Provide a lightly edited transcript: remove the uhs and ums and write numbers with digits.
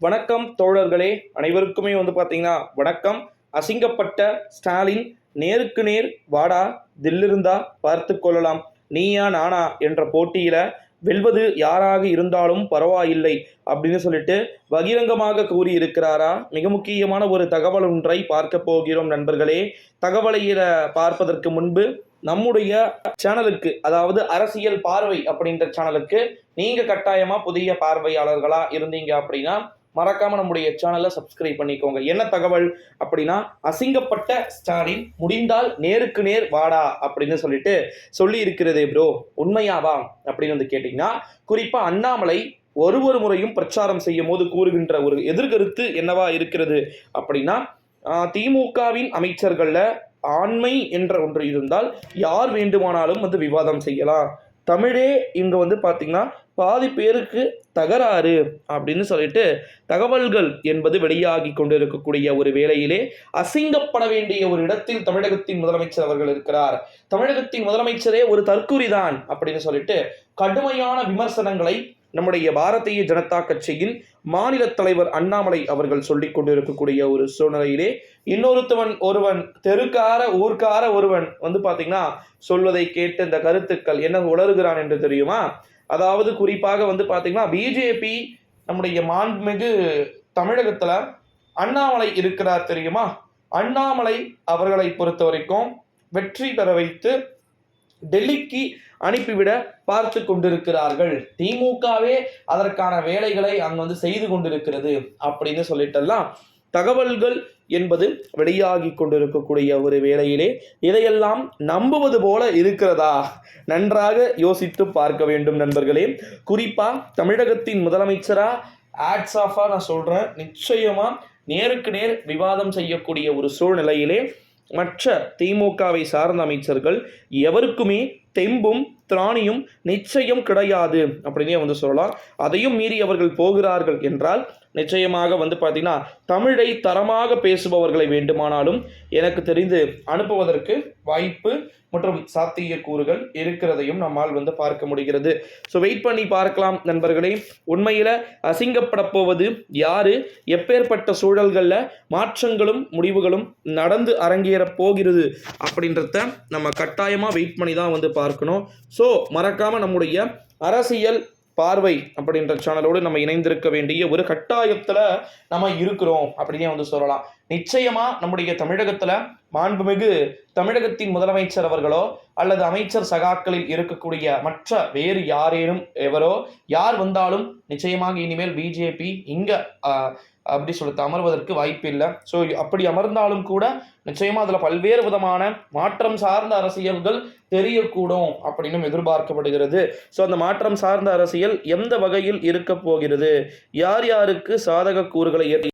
வணக்கம் தோழர்களே, அனைவருக்குமே பார்த்தீங்கன்னா வணக்கம். அசிங்கப்பட்ட ஸ்டாலின் நேருக்கு நேர் வாடா, தில்லிருந்தா பார்த்து கொள்ளலாம், நீயா நானா என்ற போட்டியில வெல்வது யாராக இருந்தாலும் பரவாயில்லை அப்படின்னு சொல்லிட்டு பகிரங்கமாக கூறியிருக்கிறாரா? மிக முக்கியமான ஒரு தகவல் ஒன்றை பார்க்க போகிறோம் நண்பர்களே. தகவலையில பார்ப்பதற்கு முன்பு நம்முடைய சேனலுக்கு, அதாவது அரசியல் பார்வை அப்படின்ற சேனலுக்கு நீங்க கட்டாயமா புதிய பார்வையாளர்களா இருந்தீங்க அப்படின்னா மறக்காம நம்முடைய சேனலை சப்ஸ்கிரைப் பண்ணிக்கோங்க. என்ன தகவல் அப்படின்னா, அசிங்கப்பட்ட ஸ்டாலின் முடிந்தால் நேருக்கு நேர் வாடா அப்படின்னு சொல்லி இருக்கிறதே ப்ரோ, உண்மையாவா அப்படின்னு கேட்டீங்கன்னா, குறிப்பா அண்ணாமலை ஒரு முறையும் பிரச்சாரம் செய்யும் போது கூறுகின்ற ஒரு எதிர்கருத்து என்னவா இருக்கிறது அப்படின்னா, திமுகவின் அமைச்சர்கள்ல ஆண்மை என்ற ஒன்று இருந்தால் யார் வேண்டுமானாலும் விவாதம் செய்யலாம். தமிழே இங்க பார்த்தீங்கன்னா பாதி பேருக்கு தகராறு அப்படின்னு சொல்லிட்டு தகவல்கள் என்பது வெளியாகி கொண்டிருக்கக்கூடிய ஒரு வேளையிலே அசிங்கப்பட வேண்டிய ஒரு இடத்தில் தமிழகத்தின் முதலமைச்சர் அவர்கள் இருக்கிறார். தமிழகத்தின் முதலமைச்சரே ஒரு தற்குறிதான் அப்படின்னு சொல்லிட்டு கடுமையான விமர்சனங்களை நம்முடைய பாரதிய ஜனதா கட்சியின் மாநில தலைவர் அண்ணாமலை அவர்கள் சொல்லிக் கொண்டிருக்கக்கூடிய ஒரு சூழ்நிலையிலே ஒருவன் தெருக்கார ஊர்க்கார ஒருவன் பாத்தீங்கன்னா சொல்வதை கேட்டு இந்த கருத்துக்கள் என்ன உளறுகிறான் என்று தெரியுமா? அதாவது குறிப்பாக பாத்தீங்கன்னா பிஜேபி நம்முடைய மாண்புமிகு தமிழகத்துல அண்ணாமலை இருக்கிறார் தெரியுமா? அண்ணாமலை அவர்களை பொறுத்த வரைக்கும் வெற்றி பெற வைத்து டெல்லிக்கு அனுப்பிவிட பார்த்து கொண்டிருக்கிறார்கள். திமுகவே அதற்கான வேலைகளை அங்கு செய்து கொண்டிருக்கிறது அப்படின்னு சொல்லிட்டெல்லாம் தகவல்கள் என்பது வெளியாகி கொண்டிருக்கக்கூடிய ஒரு வேளையிலே இதையெல்லாம் நம்புவது போல இருக்கிறதா? நன்றாக யோசித்து பார்க்க வேண்டும் நண்பர்களே. குறிப்பா தமிழகத்தின் முதலமைச்சரா ஆட்ஸ் ஆஃபா நான் சொல்றேன், நிச்சயமா நேருக்கு நேர் விவாதம் செய்யக்கூடிய ஒரு சூழ்நிலையிலே மற்ற திமுகவை சார்ந்த அமைச்சர்கள் எவருக்குமே தெம்பும் திராணியும் நிச்சயம் கிடையாது அப்படின்னே சொல்லலாம். அதையும் மீறி அவர்கள் போகிறார்கள் என்றால் நிச்சயமாக பார்த்தீங்கன்னா தமிழை தரமாக பேசுபவர்களை வேண்டுமானாலும் எனக்கு தெரிந்து அனுப்புவதற்கு வாய்ப்பு மற்றும் சாத்தியக்கூறுகள் இருக்கிறதையும் நம்மால் பார்க்க முடிகிறது. ஸோ வெயிட் பண்ணி பார்க்கலாம் நண்பர்களே. உண்மையில அசிங்கப்பட போவது யாரு, எப்பேற்பட்ட சூழல்களில் மாற்றங்களும் முடிவுகளும் நடந்து அரங்கேற போகிறது அப்படின்றத நம்ம கட்டாயமாக வெயிட் பண்ணி தான் பார்க்கணும். ஸோ மறக்காம நம்முடைய அரசியல் பார்வை அப்படின்ற சேனலோடு நம்ம இணைந்திருக்க வேண்டிய ஒரு கட்டாயத்துல நம்ம இருக்கிறோம் அப்படின்னே சொல்லலாம். நிச்சயமா நம்முடைய தமிழகத்துல மாண்புமிகு தமிழகத்தின் முதலமைச்சர் அவர்களோ அல்லது அமைச்சர் சகாக்களில் இருக்கக்கூடிய மற்ற வேறு யாரேனும் யார் வந்தாலும் நிச்சயமாக இனிமேல் பிஜேபி இங்க அப்படி சொல்லிட்டு அமர்வதற்கு வாய்ப்பு இல்லை. ஸோ அப்படி அமர்ந்தாலும் கூட நிச்சயமா அதுல பல்வேறு விதமான மாற்றம் சார்ந்த அரசியல்கள் தெரியக்கூடும் அப்படின்னு எதிர்பார்க்கப்படுகிறது. ஸோ அந்த மாற்றம் சார்ந்த அரசியல் எந்த வகையில் இருக்க போகிறது, யார் யாருக்கு சாதக கூறுகளை